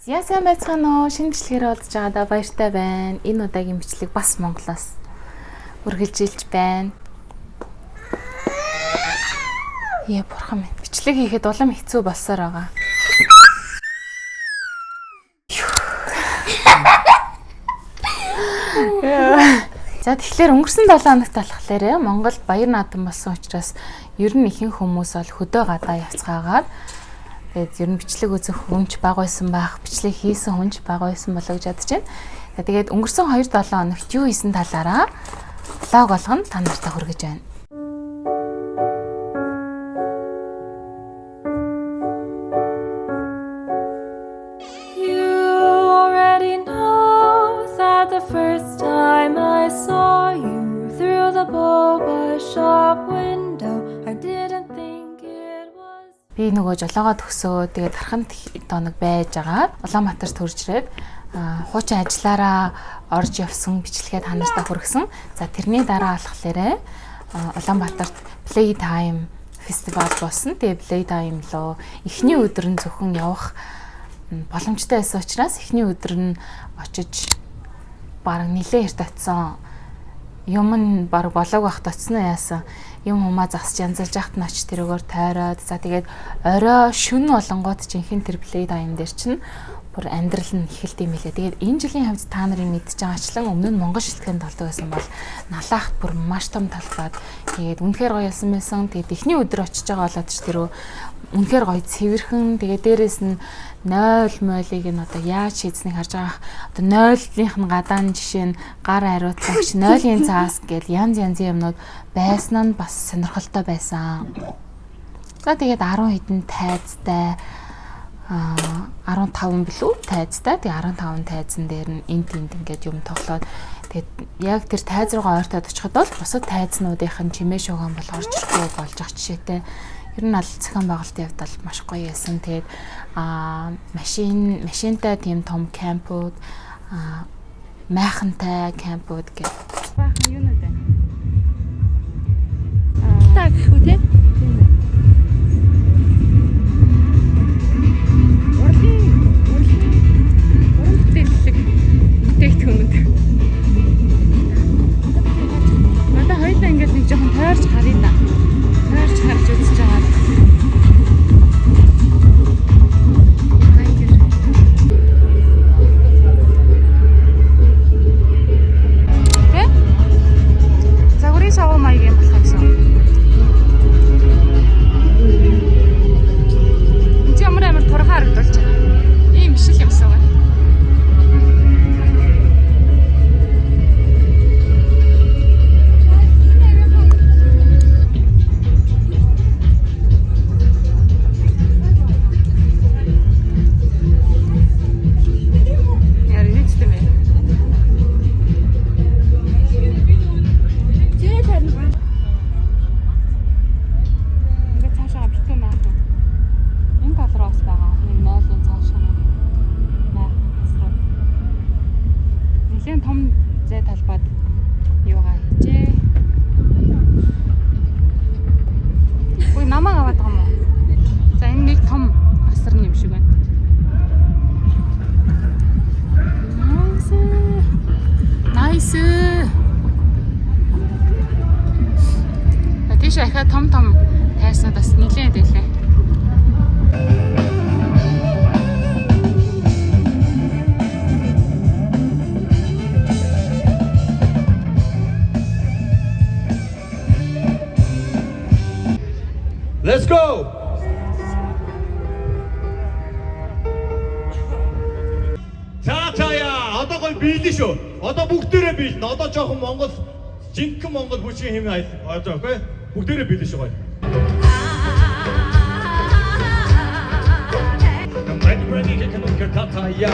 Яа сайн байцгаана уу? Шинэ бичлэгээр олдож байгаадаа баяртай байна. Энэ удаагийн бичлэг бас Монголоос үргэлжилж байна. Яа бурхан минь. Бичлэг хийхэд улам хэцүү болсоор байгаа. За тэгэхээр өнгөрсөн 7 хоногт болохоор Монголд баяр наадам болсон учраас ер нь ихэнх хүмүүс бол хөдөө гадаа явцгаагаад тэгээд ер нь бичлэг үзэх хүнч бага байсан байх, бичлэг хийсэн хүнч бага байсан болоо гэж бодож байна. Тэгээд өнгөрсөн 2-7 хоногт юу хийсэн талаараа влог болгоно та нартай хүргэж байна. Би нөгөө жолоогоо төгсөө тэгээд дархан доног байж агаад Улаанбаатарт төрж ирээд хуучин ажиллаараа орж явсан бичлэгээ та нартай хүргэсэн. За тэрний дараа болохоор Улаанбаатарт Playtime фестивал болсон. Тэгээд Playtime руу эхний өдөр нь зөвхөн явах боломжтой байсан учраас эхний өдөр нь очиж бараг нилээ эрт очсон. Юм нь бараг болоог байхад очсон уу яасан. Юм хумаа засч янзалж яхад нь очиж тэрөөгөр тойроод за тэгээд орой шүн болонгууд жинхэнэ тэр Playtime дээр чинь бүр амьдрал нь эхэлт юм хэлээ. Тэгээд энэ жилийн хавьд та нарын мэдж байгаачлан өмнө нь Монгол шилтгэнд толдог байсан бол налаахт бүр маш том талбайд тэгээд үнэхээр гоё ялсан байсан. Тэгээд эхний өдөр очиж байгаа болоод ч тэрөө үнэхээр гоё цэвэрхэн тэгээд дээрэс нь 0 мойлыг нь одоо яаж хийцнийг харж байгаа. Одоо 0-ийнх нь гадаан жишээ нь гар хариуцлагч 0-ийн цаас гэл янз янзын юмнууд байсан нь бас сонирхолтой байсан. За тэгээд 10 хэдэн тайзтай 15 билүү тайзтай. Тэгээд 15 тайзан дээр нь энт ингээд юм тоглоод тэгээд яг тэр тайз руугаа ойртоод очиход бол бусад тайзнуудынх нь чимээ шууган бол орж ирэхгүй болж ах жишээтэй. Ер нь аль зохион байгуулалтын явдал маш гоё байсан. Тэгээд машинтай тийм том кампууд майхантай кампууд гэх баахан юунууд байна. Так хүү тийм ээ. Бүтээгдэхүүнүүд. Надаа хоёулаа ингээд нэг жоохон тойрч харъя да. Тойрч харж үзэж байгаа. Загварын савуу маяг юм болох гэсэн. Энд ямар турхаа харагдуулж байна. Ийм биш л юмсан байна. Шахаа том тайснууд бас нилээд байлаа. Let's go. Таатая одоо гой биелэн шүү. Одоо бүгдээрээ биелнэ. Одоо жоохон Монгол жинхэнэ Монгол бүжгийн хэмээ одоо окей. Бүгдээрээ биелэн шүү гоё. Ready get on your Taataya.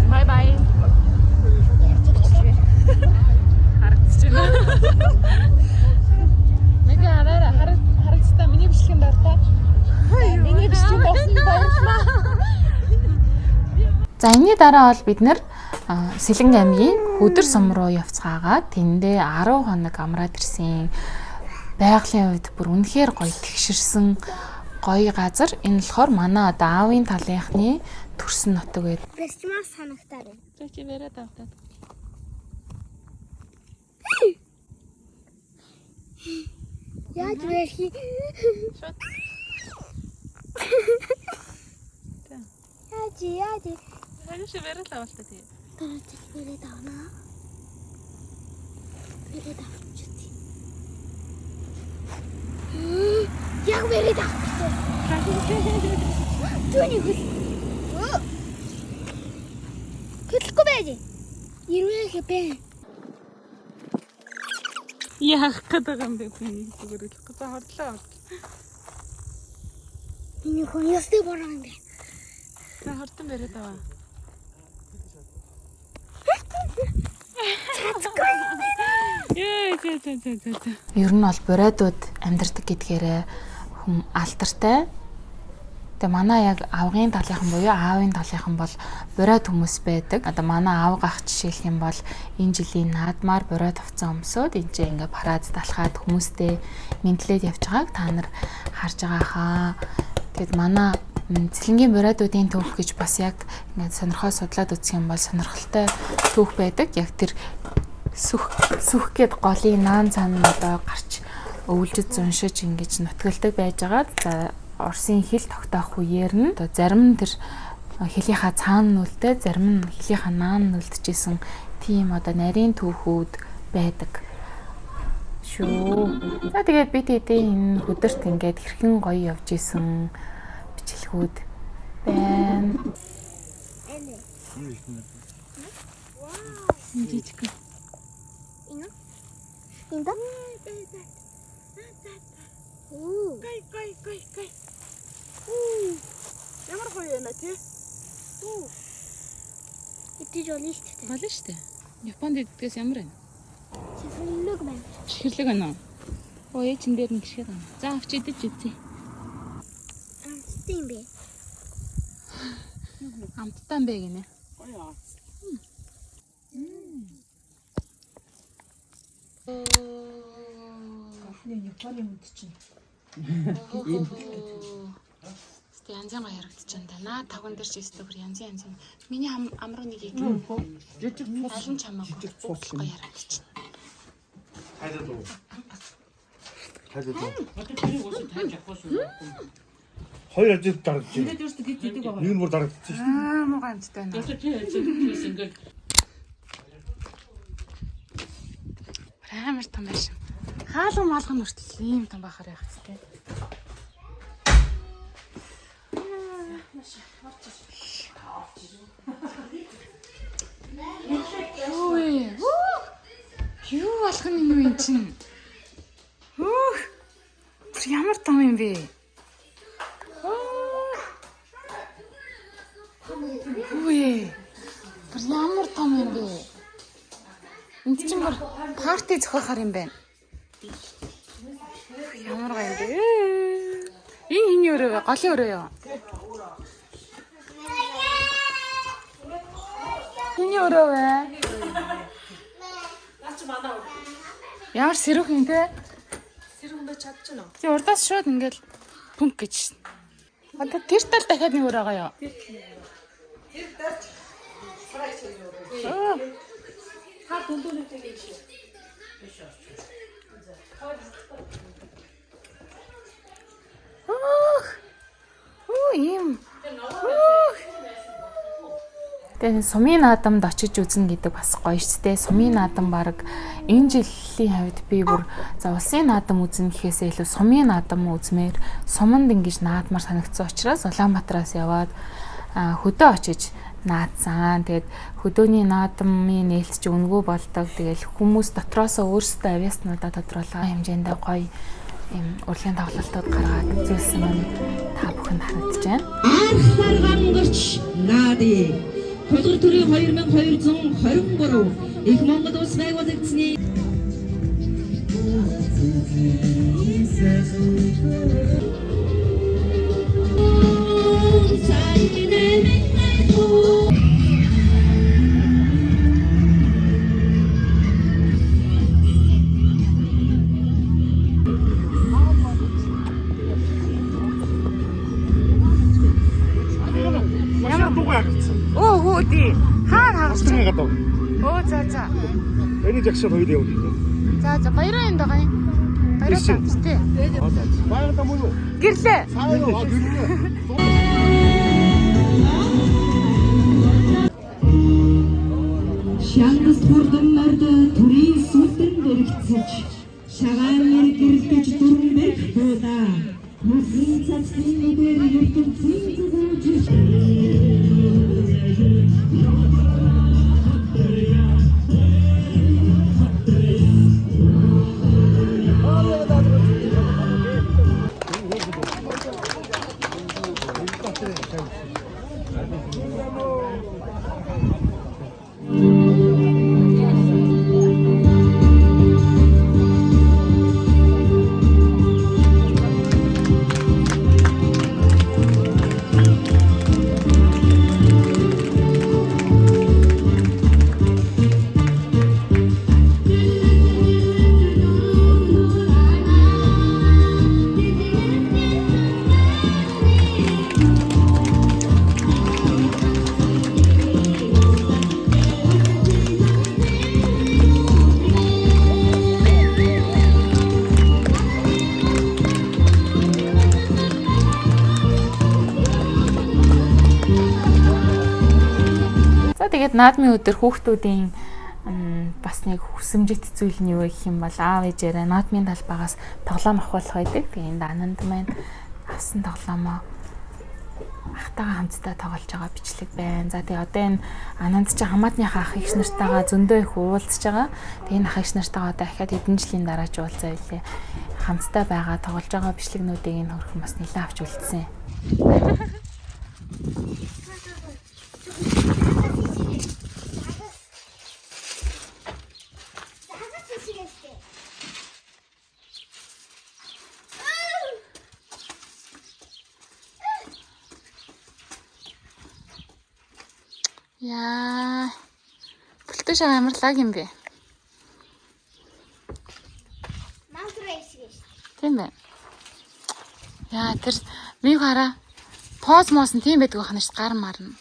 Bye bye. За энэний дараа бол бид нэр Сэлэнг аймгийн Хөдөр сум руу явцгаагаад тэндээ 10 хоног амраад ирсэн. Байгалийн үед бүр үнэхээр гоё тэгшэрсэн гоё газар. Энэ болохоор манай одоо аавын талынхны төрсөн нутаг байд. Бэсчмар санагтаар байна. Чи вэрэ тавтаад. Яаж вэрхи? Яаж. Хагаш вэрэ тавтаад тий. Вэрэ давна. Вэрэ давчихдээ. Яг вэрэ давчихдээ. Түүний хөл. Хөдлөхгүй байж. Ирвээ хэвэ. Яах гэдэг юм бэ хүний зүгээр л гэж хордлоо. Миний хүн ястай бороо юм бэ? За хортон бэрээд аваа. Ер нь бол бурайдууд амьдардаг гэдгээрээ хүм алдартай. Тэгээ манай яг авгын талынхан буюу аавын талынхан бол бурайд хүмүүс байдаг. Одоо манай аав гах жишээлх юм бол энэ жилийн наадмаар бурайд авцсан өмсөд энэ чинь ингээ парад талхаад хүмүүстэй мэдлээд явж байгааг та нар харж байгаа хаа. Тэгэд манай Цэлэнгийн бурайдуудын түүх гэж бас яг ингээд сонирхоо судлаад үзэх юм бол сонирхолтой түүх байдаг. Яг тэр сүх гээд голын наан цаана одоо гарч өвлжөд зуншиж ингэж нутгалдаг байжгаад за Орсын хэл тогтоох үеэр нь одоо зарим нь тэр хэлийнхаа цаана нүлтэй зарим нь хэлийнхаа наан нүлдэжсэн тийм одоо нарийн түүхүүд байдаг шүү. За тэгээд бид эдийн энэ өдөрт ингээд хэрхэн гоё явж исэн бичлэгүүд байна. Жижиг. Инда? Оо. Гай. Ямар гоё юм аа тий? Оо. Идэж болно шүү дээ. Болно шүү дээ. Японд иддгээс ямар байна? Чихэрлэг байна. Чихэрлэг байна уу? Өө ээжин дээр нь гიშгээд байна. За авч идэж үзье. Амттай юм бэ? Амттай юм бэ гинэ. Гоё. Японы хүнд чинь. Тэ янзын гоё харагдчихээн та. Наа тавган дээр ч өстө бүр янзын. Миний амруу нэг их. Жижиг аль нь чамаагүй гоё харагдчихээн. Хайдаа. Одоо тэрийг уусаа тавьж авах шүү. Хоёр ажил дарагдчих. Ингээд өөртөө гэж идэг байгаа. Нэг нь бүр дарагдчих шүү. Муугай амттай байна. Одоо чи ингээд Амар том байшин. Хаалга маалгын хүртэл ийм том байхаар яах вэ? Юу болох юм бэ чинь? Ямар том юм бэ? Ямар том юм бэ? Энд чинь бүр парти зохиохоор юм байна. Ямар гоё юм бэ? Энэ хиний өрөө вэ? Голын өрөө юу? Хиний өрөө вэ? Ямар сэрүүх юм те? сэрүүндээ чадчихна уу? Тий урдаас шууд ингээл пүнк гэж. Одоо тэр тал дахиад нэг өрөө байгаа юу? Тэр дарч. Та дүндүүнэтэй гэж шүү. Ийм. Тэгээ сумын наадамд очиж үзнэ гэдэг бас гоё шүү дээ. Сумын наадам баг энэ жилийн хавьд би бүр за улсын наадам үзнэ гэхээсээ илүү сумын наадам үзмээр суманд ингэж наадмаар санагдсан учраас Улаанбаатараас яваад хөдөө очиж наадсан. Тэгээд хөдөөний наадмын нээлтч өнгөө болдог. Тэгэл хүмүүс дотроосоо өөрсдөө авьяаснуудаа тодруулах хэмжээндээ гоё юм урлагийн тоглолтууд гаргаад үзүүлсэн нь та бүхэнд харагдаж байна. Анхаар гангорч наади. Хөлгөр төрийн 2223 их Монгол улс байгуулагдсны баярын гадаа. Оо за за. Энэ жагсаа хоёр явуулъя. За за баяраа энэ байгаа юм. Баяраа тавьчих тий. Баяраа муу юу? Гэрлээ. Шангас хурданнард төрийн сүлдэн дэрэгцэж шагаан нэр гэрэлтэж дүрэн бэх буула. Мөсөн цацны дээр ертөнцийн зүгүүж Тэгээд наадмын өдөр хүүхдүүдийн бас нэг хүсэмжит зүйл нь юу гэх юм бол аав ээжээрээ наадмын талбайгаас тоглоом авахулах байдаг. Тэгээд энд Ананд маань авсан тоглоомоо ахтайгаа хамтдаа тоглож байгаа бичлэг байна. За тэгээд одоо энэ Ананд чи хамаатныхаа ах эгч нартайгаа зөндөө их уулзж байгаа. Тэгээд энэ ах эгч нартайгаа дахиад хэдэн жилийн дараа ч уулзаа илээ. Хамтдаа байгаа тоглож байгаа бичлэгнүүдийг энэ хөрхөн бас нэлээд авч үлдсэн. Яа. Бүлтэн шаа амар лаг юм бэ? Тийм бэ. Яа тэр миг хараа. Поз моос нь тийм байдаг ханаш гар марна.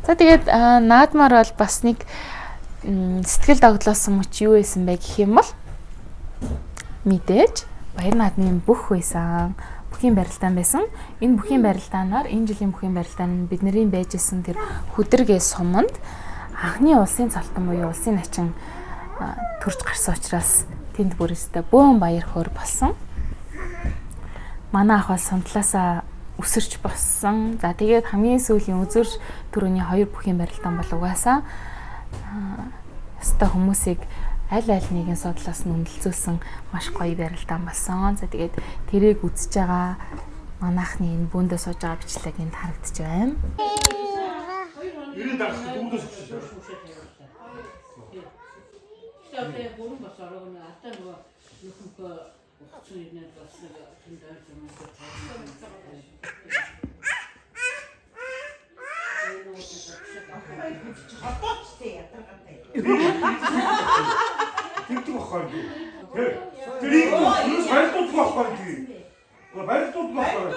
За тэгээд наадмаар бол бас нэг сэтгэл догдлоосон мөч юу байсан бэ гэх юм бол мэдээж баяр наадмын бүх байсан. Бүхийн барилдаан байсан. Энэ бүхийн барилдаанаар энэ жилийн бүхийн барилдаан нь бидний байж исэн тэр хөдөргөө суманд анхны улсын цалтан буюу улсын начин төрж гарсан учраас тэнд бүрээсээ бөөн баяр хөөр болсон. Манай ах бол сундлаасаа өсөрч болсон. За тэгээд хамгийн сүүлийн үзүр төрөний хоёр бүхийн барилдаан бол угаасаа өстой хүмүүсийг аль нэгэн судлаас нь үнэлцүүлсэн маш гоё барилдаан болсон. За тэгээд тэрийг үзэж байгаа манайхны энэ бүүндээ сууж байгаа бичлэг энд харагдаж байна. Ирэн дарах дүүдээс өгсөн. Тэгээ бүрэн бас орог нь атаа нөгөө нөхөмхөө ухцсан ирнэ бас нэг тэндээ юм Тэгдэг байхгүй. Тэрийг барилдуулах байхгүй. Барилдуулах байхгүй.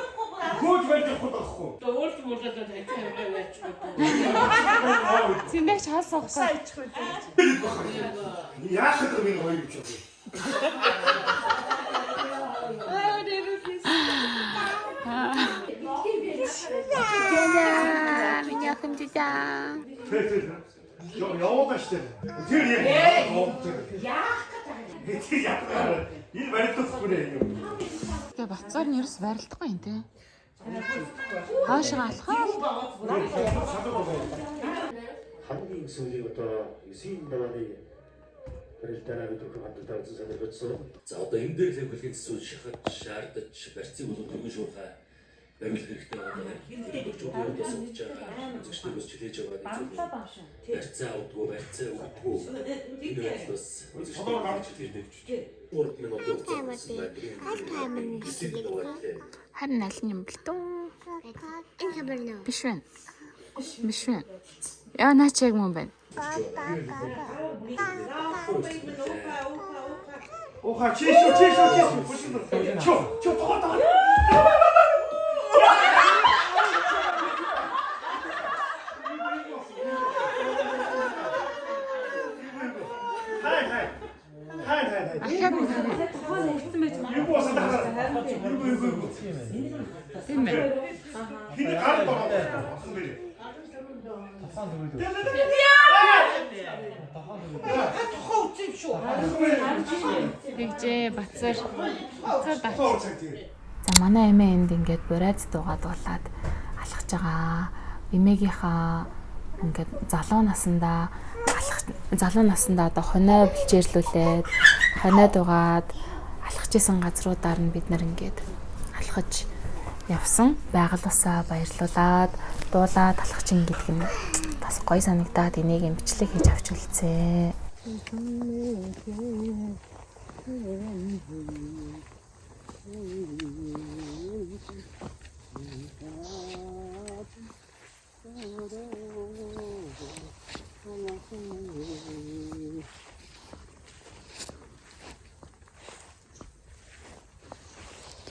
Гүйж барилдуулах байхгүй. Өөрт мөрөдөө тавьчих юм Цэндэгч хаалсан байхгүй. Яахад минь хоёр юм шиг. Меня хэмжижээ. Яваад штэ. Тэр яг яах гэдэг. Яах. Энэ барилдуулахгүй юм. Тэгээ бацаар нь ерөөс барилдахгүй юм те. Хаашаа алхаа. хамгийн сүүлийн одоо 9 давааны барилдаанаа бид өгөх хандлагатай үзэн сонирхолтой. За одоо энэ дээр л хөлгийн зүйл шахаж шаардаж барьцыг болон төгөн шуурхай бариулах хэрэгтэй байна. Хилдэг зүйлүүдээс болж байгаа үзэгчдээс чилээж байгаа зүйл. Барьцаа авдгүй барьцаа өгдөггүй. Энэ бас үзэгчдийн гарч ирдэг. Урд минут явуулсан байдаг. Харин аль нь юм бэл дөө? Энэ хабарна. Биш вэ? Биш вэ? Яа наач яг мөн байна. Оха чишо. Чо. 이거 와서 나가. 이거. 근데 가는 거 봐. 선배님. Тэгжээ бацаар бацаар 또 бац. 어떻게? За манай эмээ энд ингээд бурайд дуугаад болоод алхаж байгаа. Эмээгийнхаа ингээд залуу насандаа одоо хоноо бэлчээрлүүлээд хоноод угаад алхаж исэн газруудаар нь бид нэр ингээд алхаж явсан. Байгаль усаа баярлуулад дуулаад алхаж ин гэдэг нь бас гоё санагдаад энийг юм бичлэг хийж авч үлдсэн.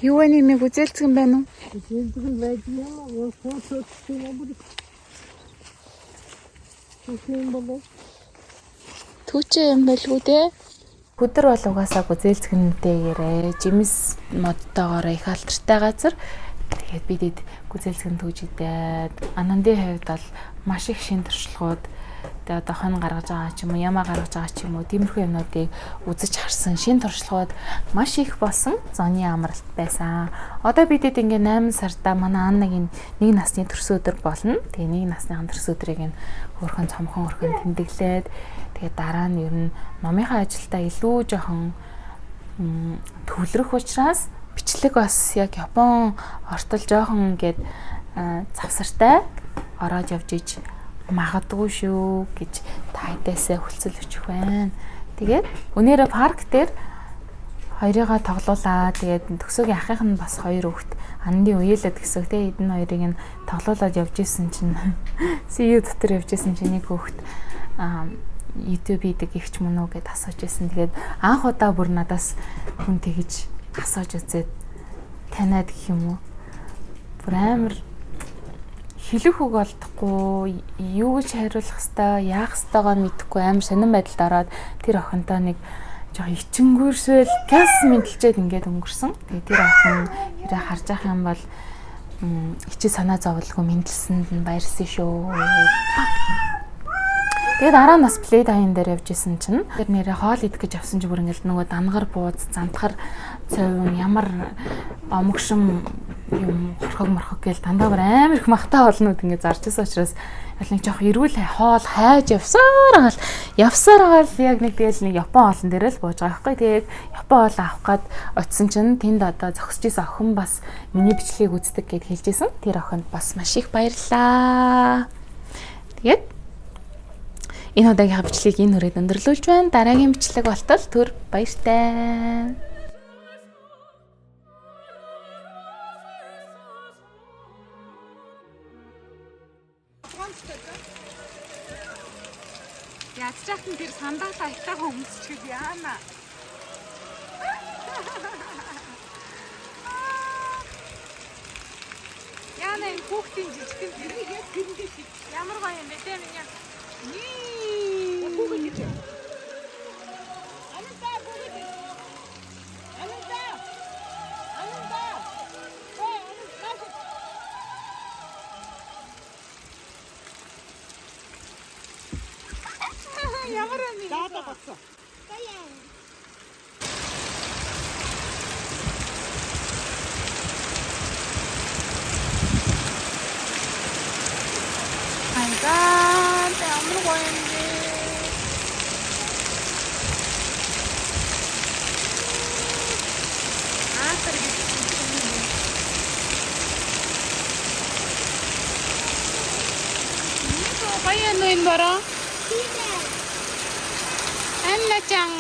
Юу вэ нэмийг үзэлцгэн байна уу? Үзэлцгэн байж яа, фото хийх Түүчээ юм байлгүй дээ. Өдөр бол угаасаа гүзээлцгэнтэйгээрээ жимс модтойгоор их алдартай газар. Тэгээд бидэд гүзээлцгэн түүжидээд ананды хувьд бол маш их шин туршлагууд тэгээд одоо хон гаргаж байгаа ч юм уу, ямаа гаргаж байгаа ч юм уу, тиймэрхүү юмнуудыг үзэж харсан шин туршлагууд маш их болсон зоны амралт байсан. Одоо бидэд ингээ 8 сарда манай Аннагийн 1 насны төрсөн өдөр болно. Тэгээ 1 насны төрсөн өдрийг нь хөрхөн цомхон хөрхөн тэмдэглээд тэгээд дараа нь ер нь номынхаа ажилдаа илүү жоохон төвлөрөх учраас бичлэг бас яг Япон ортол жоохон ингээд завсартай ороод явж иж магадгүй шүү гэж тайдасаа хүлцэл өчөх байна. Тэгээд өнөөдөр парк дээр хоёрыгаа тоглуулаад тэгээд төгсөөгийн ахих нь бас 2 хүүхэд андын уялаад гэсэн. Тэгээд эдэн хоёрыг нь тоглуулаад явж исэн чинь CU дотор явж исэн чинь нэг хүүхэд YouTube хийдэг ихч мөн үү гэд асууж исэн. Тэгээд анх удаа бүр надаас хүн тэгж асууж үзээд таниад гэх юм уу. Бүр амар хэлэх үг олдохгүй, юу гэж хариулах хэвээр, яах хэвтэйгаа мэдэхгүй амар сонирн байдалд ороод тэр охинтой нэг жоо ичингүүрсэл газ мэдлжээд ингээд өнгөрсөн. Тэгээ тэр охин хэрэг харж ах юм бол ичи санаа зовлгүй мэдлсэнд нь баярсан шүү. Тэгээд дараа нь бас плей дайн дээр явж исэн чинь тэр нэрээ хоол идэх гэж авсан чи бүр ингээд нөгөө дангар бууз, зантахар цовин ямар омгшим юм хорхог гээл дандаа бүр амар их махтаа олнууд ингээд зарж исэн учраас яг нэг жоох эрүүл хоол хайж явсаар агаал яг нэг тэгэл нэг Япон хоолн дээр л бууж байгаа байхгүй. Тэгээд Япон хоол авах гээд очисон чинь тэнд одоо зогсож исэн охин бас миний бичлэгийг үздэг гэд хэлж исэн. Тэр охинд бас маш их баярлаа. Тэгээд энэ удаагийнхаа бичлэгийг энэ хүрээд өндөрлүүлж байна. Дараагийн бичлэг болтол түр баяртай. Ядчаахын тэр сандаалаа айтаагаа өмсчихэл яана. Яна энэ хүүхдийн жижигхэн зэрэг ямар гоё юм бэ те минь. Ямар юм бэ? Даатаа гоцсон. Ямар гоё юм бэ? Баян энэ бороо. Анна чан